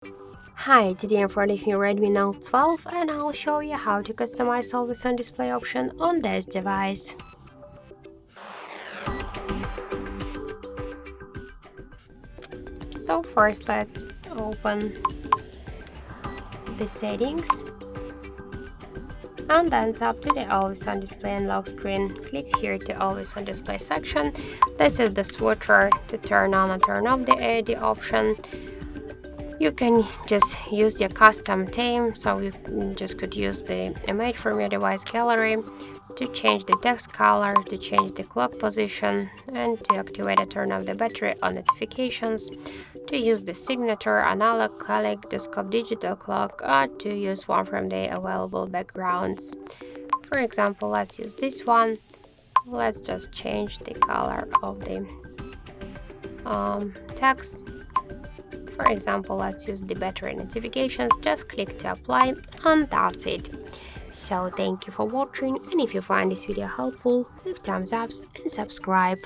Hi, today I'm for the new Redmi Note 12 and I'll show you how to customize always on display option on this device. So first let's open the settings and then tap to the always on display and lock screen. Click here to always on display section. This is the switcher to turn on and turn off the AID option. You can just use your custom theme, so you just could use the image from your device gallery to change the text color, to change the clock position, and to activate and turn off the battery or notifications, to use the signature, analog, kaleidoscope, digital clock, or to use one from the available backgrounds. For example, let's use this one. Let's just change the color of the text. For example, let's use the battery notifications. Just click to apply and that's it. So thank you for watching, and if you find this video helpful, leave thumbs up and subscribe.